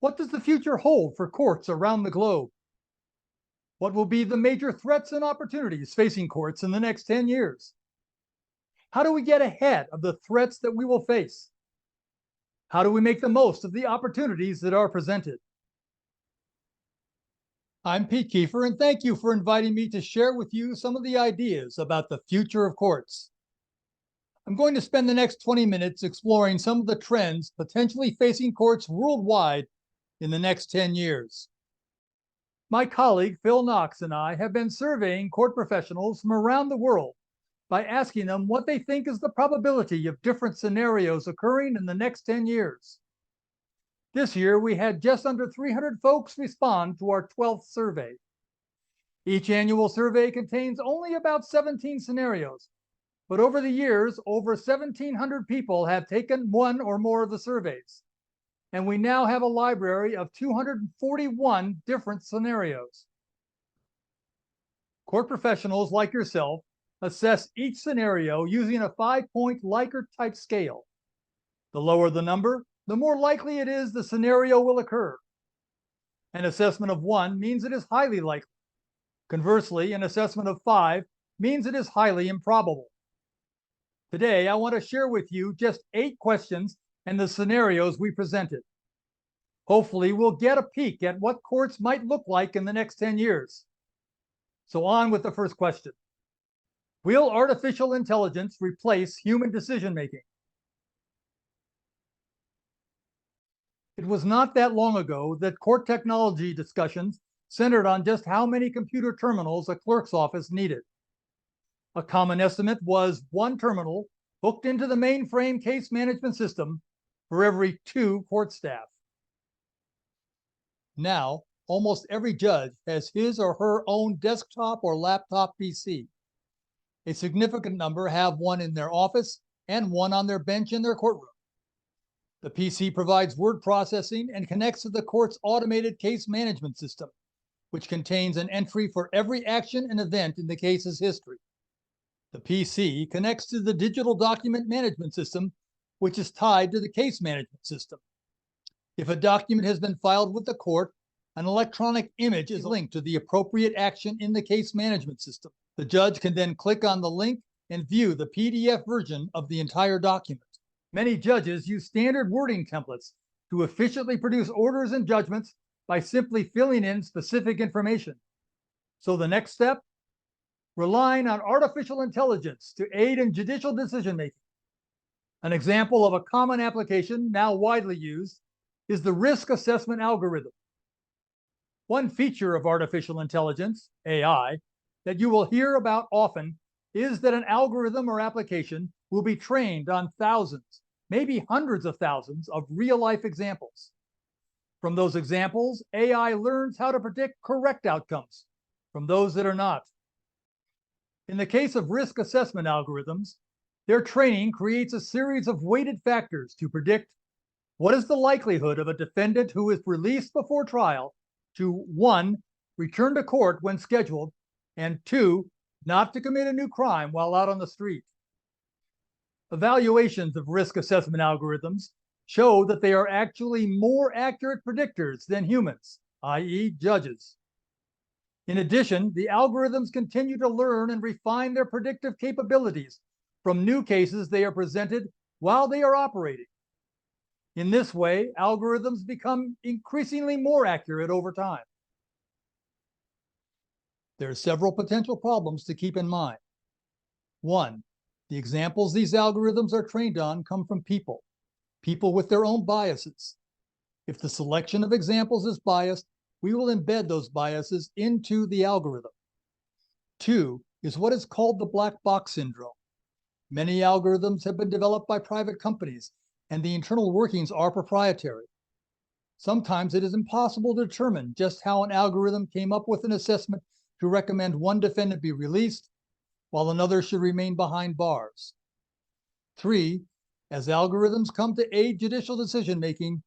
What does the future hold for courts around the globe? What will be the major threats and opportunities facing courts in the next 10 years? How do we get ahead of the threats that we will face? How do we make the most of the opportunities that are presented? I'm Pete Kiefer, and thank you for inviting me to share with you some of the ideas about the future of courts. I'm going to spend the next 20 minutes exploring some of the trends potentially facing courts worldwide in the next 10 years. My colleague Phil Knox and I have been surveying court professionals from around the world by asking them what they think is the probability of different scenarios occurring in the next 10 years. This year, we had just under 300 folks respond to our 12th survey. Each annual survey contains only about 17 scenarios, but over the years, over 1,700 people have taken one or more of the surveys, and we now have a library of 241 different scenarios. Court professionals like yourself assess each scenario using a 5-point Likert type scale. The lower the number, the more likely it is the scenario will occur. An assessment of 1 means it is highly likely. Conversely, an assessment of 5 means it is highly improbable. Today, I want to share with you just 8 questions and the scenarios we presented. Hopefully, we'll get a peek at what courts might look like in the next 10 years. So on with the first question. Will artificial intelligence replace human decision-making? It was not that long ago that court technology discussions centered on just how many computer terminals a clerk's office needed. A common estimate was 1 terminal hooked into the mainframe case management system for every 2 court staff. Now, almost every judge has his or her own desktop or laptop PC. A significant number have one in their office and one on their bench in their courtroom. The PC provides word processing and connects to the court's automated case management system, which contains an entry for every action and event in the case's history. The PC connects to the digital document management system, which is tied to the case management system. If a document has been filed with the court, an electronic image is linked to the appropriate action in the case management system. The judge can then click on the link and view the PDF version of the entire document. Many judges use standard wording templates to efficiently produce orders and judgments by simply filling in specific information. So the next step? Relying on artificial intelligence to aid in judicial decision-making. An example of a common application now widely used is the risk assessment algorithm. One feature of artificial intelligence, AI, that you will hear about often is that an algorithm or application will be trained on thousands, maybe hundreds of thousands of real-life examples. From those examples, AI learns how to predict correct outcomes from those that are not. In the case of risk assessment algorithms, their training creates a series of weighted factors to predict what is the likelihood of a defendant who is released before trial to 1, return to court when scheduled, and 2, not to commit a new crime while out on the street. Evaluations of risk assessment algorithms show that they are actually more accurate predictors than humans, i.e. judges. In addition, the algorithms continue to learn and refine their predictive capabilities from new cases they are presented while they are operating. In this way, algorithms become increasingly more accurate over time. There are several potential problems to keep in mind. 1, the examples these algorithms are trained on come from people with their own biases. If the selection of examples is biased, we will embed those biases into the algorithm. 2 is what is called the black box syndrome. Many algorithms have been developed by private companies, and the internal workings are proprietary. Sometimes it is impossible to determine just how an algorithm came up with an assessment to recommend one defendant be released while another should remain behind bars. 3, as algorithms come to aid judicial decision-making,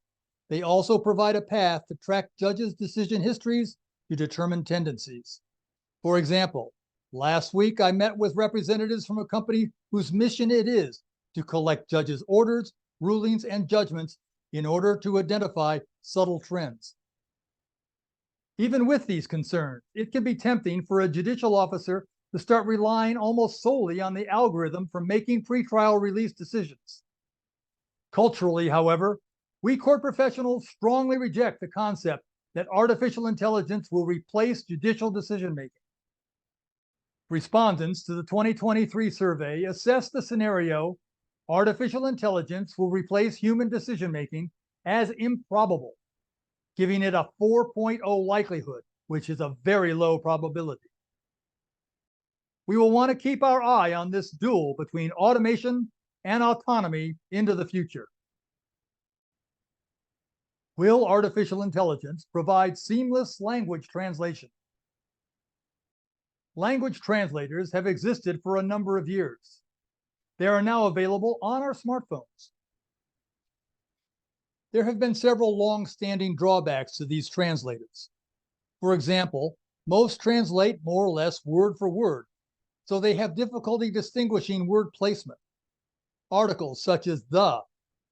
they also provide a path to track judges' decision histories to determine tendencies. For example, last week I met with representatives from a company whose mission it is to collect judges' orders, rulings, and judgments in order to identify subtle trends. Even with these concerns, it can be tempting for a judicial officer to start relying almost solely on the algorithm for making pretrial release decisions. Culturally, however, we court professionals strongly reject the concept that artificial intelligence will replace judicial decision-making. Respondents to the 2023 survey assessed the scenario, artificial intelligence will replace human decision-making, as improbable, giving it a 4.0 likelihood, which is a very low probability. We will want to keep our eye on this duel between automation and autonomy into the future. Will artificial intelligence provide seamless language translation? Language translators have existed for a number of years. They are now available on our smartphones. There have been several long-standing drawbacks to these translators. For example, most translate more or less word for word, so they have difficulty distinguishing word placement. Articles such as the,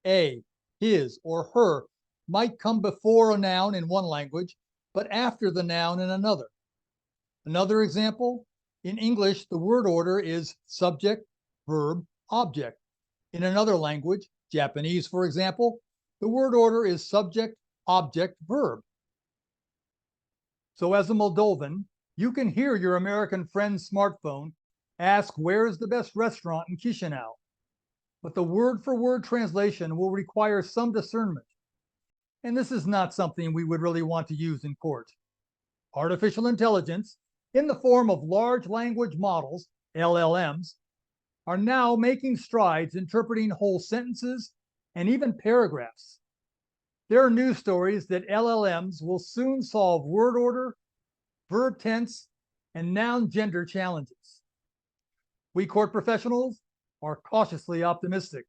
a, his, or her might come before a noun in one language, but after the noun in another. Another example, in English, the word order is subject, verb, object. In another language, Japanese, for example, the word order is subject, object, verb. So as a Moldovan, you can hear your American friend's smartphone ask, where is the best restaurant in Chișinău? But the word-for-word translation will require some discernment. And this is not something we would really want to use in court. Artificial intelligence, in the form of large language models, LLMs, are now making strides interpreting whole sentences and even paragraphs. There are news stories that LLMs will soon solve word order, verb tense, and noun gender challenges. We court professionals are cautiously optimistic.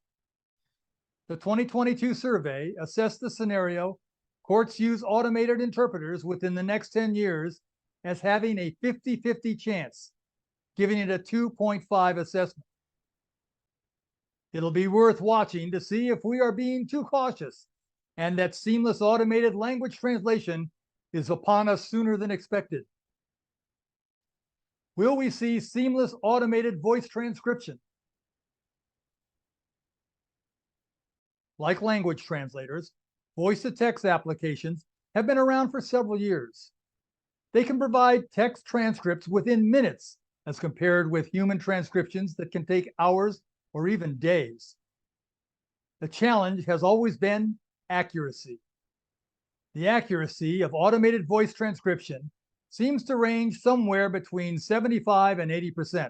The 2022 survey assessed the scenario courts use automated interpreters within the next 10 years as having a 50-50 chance, giving it a 2.5 assessment. It'll be worth watching to see if we are being too cautious and that seamless automated language translation is upon us sooner than expected. Will we see seamless automated voice transcription? Like language translators, voice-to-text applications have been around for several years. They can provide text transcripts within minutes as compared with human transcriptions that can take hours or even days. The challenge has always been accuracy. The accuracy of automated voice transcription seems to range somewhere between 75 and 80%.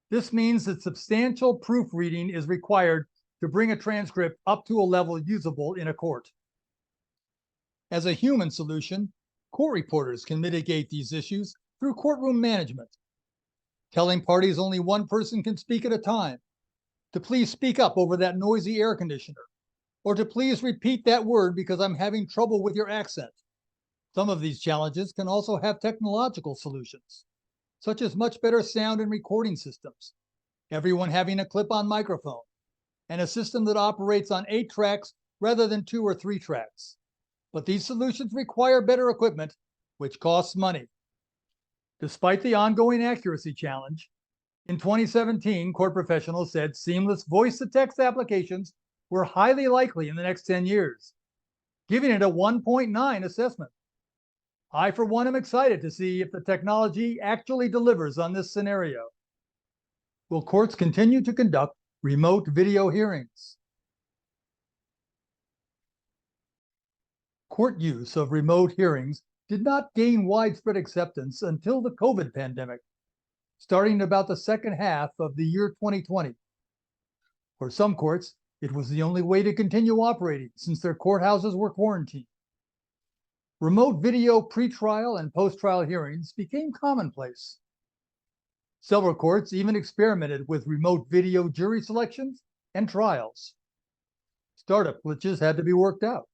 This means that substantial proofreading is required to bring a transcript up to a level usable in a court. As a human solution, court reporters can mitigate these issues through courtroom management, telling parties only one person can speak at a time, to please speak up over that noisy air conditioner, or to please repeat that word because I'm having trouble with your accent. Some of these challenges can also have technological solutions, such as much better sound and recording systems, everyone having a clip-on microphone, and a system that operates on 8 tracks rather than 2 or 3 tracks. But these solutions require better equipment, which costs money. Despite the ongoing accuracy challenge, in 2017, court professionals said seamless voice-to-text applications were highly likely in the next 10 years, giving it a 1.9 assessment. I, for one, am excited to see if the technology actually delivers on this scenario. Will courts continue to conduct remote video hearings? Court use of remote hearings did not gain widespread acceptance until the COVID pandemic, starting about the second half of the year 2020. For some courts, it was the only way to continue operating since their courthouses were quarantined. Remote video pretrial and post-trial hearings became commonplace. Several courts even experimented with remote video jury selections and trials. Startup glitches had to be worked out.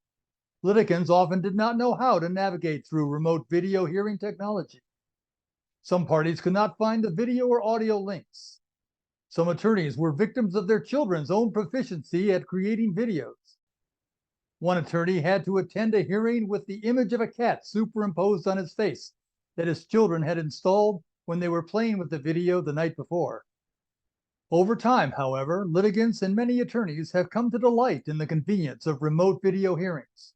Litigants often did not know how to navigate through remote video hearing technology. Some parties could not find the video or audio links. Some attorneys were victims of their children's own proficiency at creating videos. One attorney had to attend a hearing with the image of a cat superimposed on his face that his children had installed when they were playing with the video the night before. Over time, however, litigants and many attorneys have come to delight in the convenience of remote video hearings.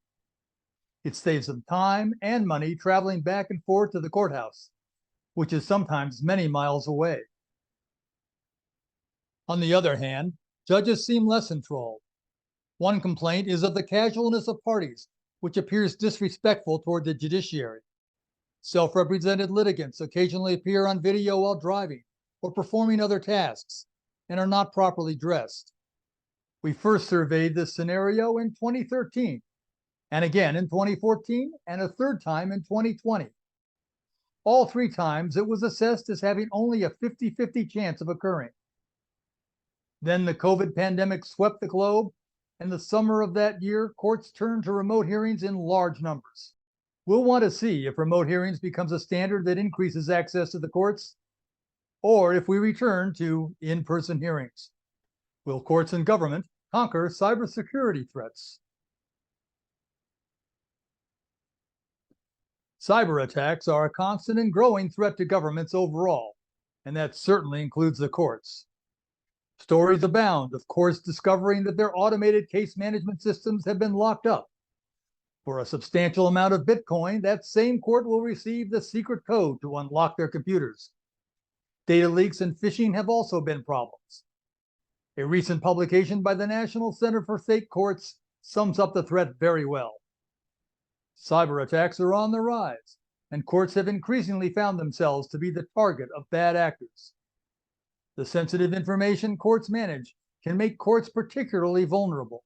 It saves them time and money traveling back and forth to the courthouse, which is sometimes many miles away. On the other hand, judges seem less enthralled. One complaint is of the casualness of parties, which appears disrespectful toward the judiciary. Self-represented litigants occasionally appear on video while driving or performing other tasks and are not properly dressed. We first surveyed this scenario in 2013, and again in 2014, and a third time in 2020. All three times it was assessed as having only a 50-50 chance of occurring. Then the COVID pandemic swept the globe, and the summer of that year, courts turned to remote hearings in large numbers. We'll want to see if remote hearings becomes a standard that increases access to the courts, or if we return to in-person hearings. Will courts and government conquer cybersecurity threats? Cyber attacks are a constant and growing threat to governments overall, and that certainly includes the courts. Stories abound of courts discovering that their automated case management systems have been locked up. For a substantial amount of Bitcoin, that same court will receive the secret code to unlock their computers. Data leaks and phishing have also been problems. A recent publication by the National Center for State Courts sums up the threat very well. Cyber attacks are on the rise, and courts have increasingly found themselves to be the target of bad actors. The sensitive information courts manage can make courts particularly vulnerable.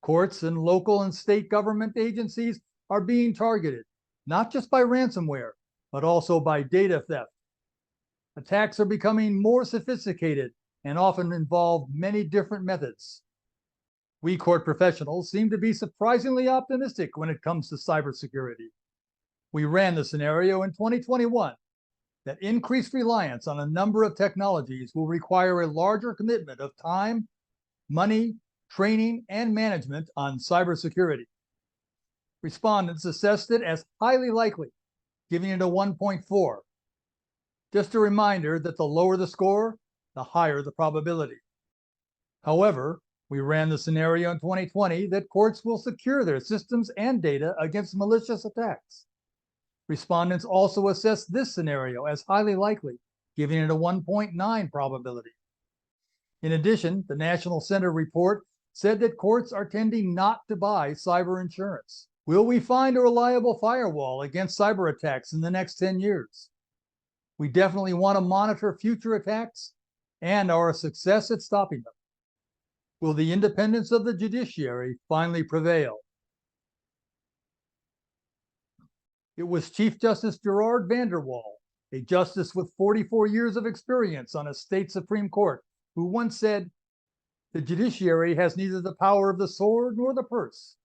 Courts and local and state government agencies are being targeted, not just by ransomware, but also by data theft. Attacks are becoming more sophisticated and often involve many different methods. We court professionals seem to be surprisingly optimistic when it comes to cybersecurity. We ran the scenario in 2021 that increased reliance on a number of technologies will require a larger commitment of time, money, training, and management on cybersecurity. Respondents assessed it as highly likely, giving it a 1.4. Just a reminder that the lower the score, the higher the probability. However, we ran the scenario in 2020 that courts will secure their systems and data against malicious attacks. Respondents also assessed this scenario as highly likely, giving it a 1.9 probability. In addition, the National Center report said that courts are tending not to buy cyber insurance. Will we find a reliable firewall against cyber attacks in the next 10 years? We definitely want to monitor future attacks and our success at stopping them. Will the independence of the judiciary finally prevail? It was Chief Justice Gerard Vanderwall, a justice with 44 years of experience on a state Supreme Court, who once said, "The judiciary has neither the power of the sword nor the purse.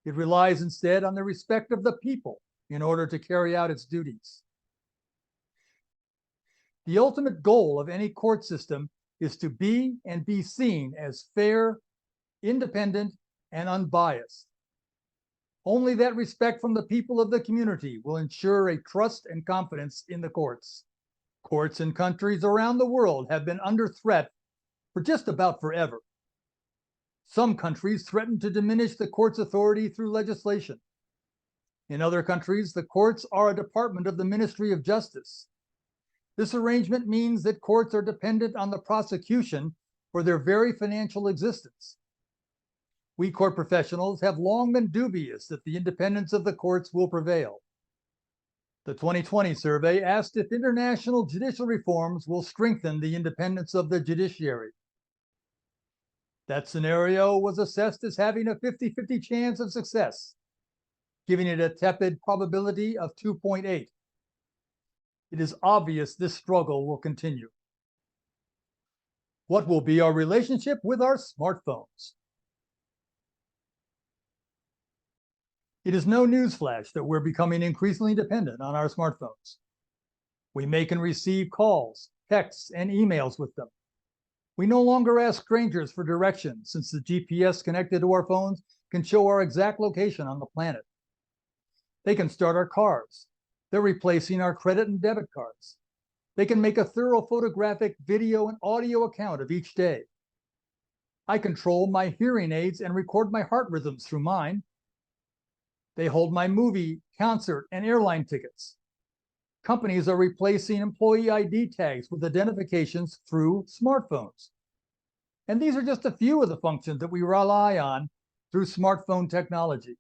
It relies instead on the respect of the people in order to carry out its duties." The ultimate goal of any court system is to be and be seen as fair, independent, and unbiased. Only that respect from the people of the community will ensure a trust and confidence in the courts. Courts in countries around the world have been under threat for just about forever. Some countries threaten to diminish the court's authority through legislation. In other countries, the courts are a department of the Ministry of Justice. This arrangement means that courts are dependent on the prosecution for their very financial existence. We court professionals have long been dubious that the independence of the courts will prevail. The 2020 survey asked if international judicial reforms will strengthen the independence of the judiciary. That scenario was assessed as having a 50-50 chance of success, giving it a tepid probability of 2.8. It is obvious this struggle will continue. What will be our relationship with our smartphones? It is no newsflash that we're becoming increasingly dependent on our smartphones. We make and receive calls, texts, and emails with them. We no longer ask strangers for directions, since the GPS connected to our phones can show our exact location on the planet. They can start our cars. They're replacing our credit and debit cards. They can make a thorough photographic, video, and audio account of each day. I control my hearing aids and record my heart rhythms through mine. They hold my movie, concert, and airline tickets. Companies are replacing employee ID tags with identifications through smartphones. And these are just a few of the functions that we rely on through smartphone technology.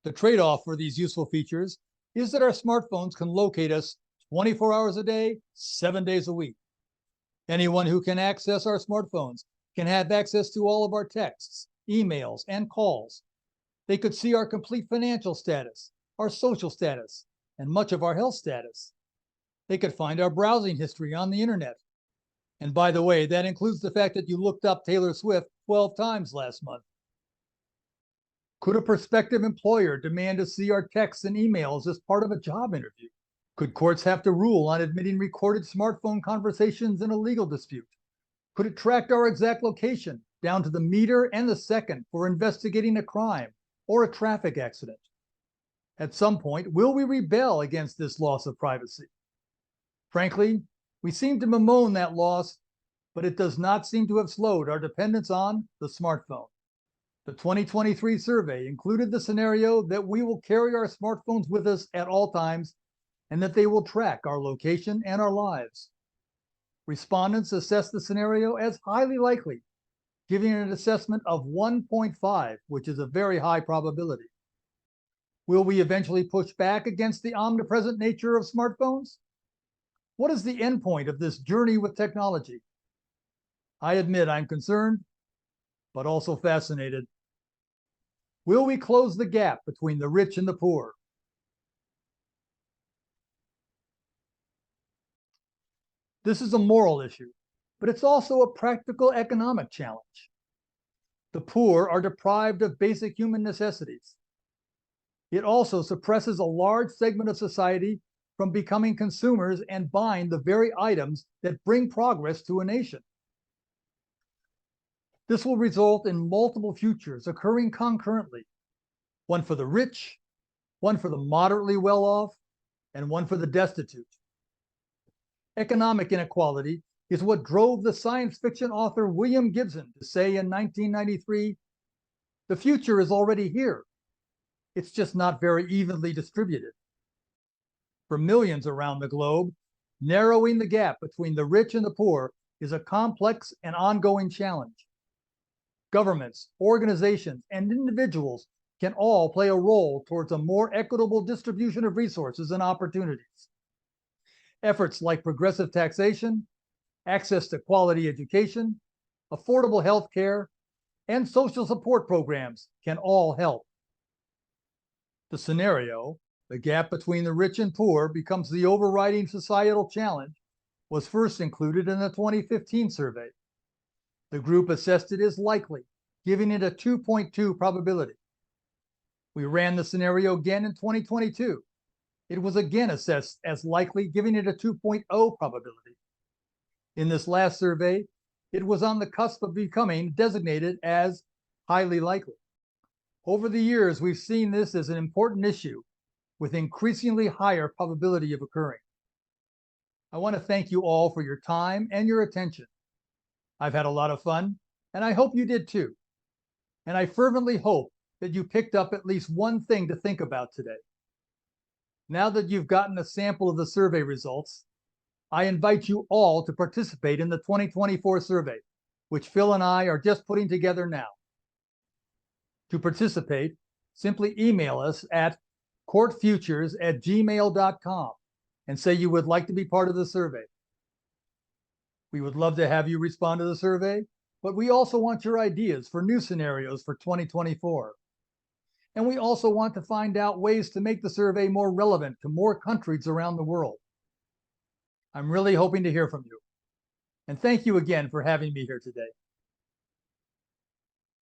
The trade-off for these useful features is that our smartphones can locate us 24 hours a day, 7 days a week. Anyone who can access our smartphones can have access to all of our texts, emails, and calls. They could see our complete financial status, our social status, and much of our health status. They could find our browsing history on the internet. And by the way, that includes the fact that you looked up Taylor Swift 12 times last month. Could a prospective employer demand to see our texts and emails as part of a job interview? Could courts have to rule on admitting recorded smartphone conversations in a legal dispute? Could it track our exact location down to the meter and the second for investigating a crime or a traffic accident? At some point, will we rebel against this loss of privacy? Frankly, we seem to bemoan that loss, but it does not seem to have slowed our dependence on the smartphone. The 2023 survey included the scenario that we will carry our smartphones with us at all times and that they will track our location and our lives. Respondents assessed the scenario as highly likely, giving an assessment of 1.5, which is a very high probability. Will we eventually push back against the omnipresent nature of smartphones? What is the end point of this journey with technology? I admit I'm concerned, but also fascinated. Will we close the gap between the rich and the poor? This is a moral issue, but it's also a practical economic challenge. The poor are deprived of basic human necessities. It also suppresses a large segment of society from becoming consumers and buying the very items that bring progress to a nation. This will result in multiple futures occurring concurrently, one for the rich, one for the moderately well-off, and one for the destitute. Economic inequality is what drove the science fiction author William Gibson to say in 1993, "The future is already here. It's just not very evenly distributed." For millions around the globe, narrowing the gap between the rich and the poor is a complex and ongoing challenge. Governments, organizations, and individuals can all play a role towards a more equitable distribution of resources and opportunities. Efforts like progressive taxation, access to quality education, affordable health care, and social support programs can all help. The scenario, the gap between the rich and poor becomes the overriding societal challenge, was first included in the 2015 survey. The group assessed it as likely, giving it a 2.2 probability. We ran the scenario again in 2022. It was again assessed as likely, giving it a 2.0 probability. In this last survey, it was on the cusp of becoming designated as highly likely. Over the years, we've seen this as an important issue with increasingly higher probability of occurring. I want to thank you all for your time and your attention. I've had a lot of fun, and I hope you did too. And I fervently hope that you picked up at least one thing to think about today. Now that you've gotten a sample of the survey results, I invite you all to participate in the 2024 survey, which Phil and I are just putting together now. To participate, simply email us at courtfutures@gmail.com and say you would like to be part of the survey. We would love to have you respond to the survey, but we also want your ideas for new scenarios for 2024. And we also want to find out ways to make the survey more relevant to more countries around the world. I'm really hoping to hear from you. And thank you again for having me here today.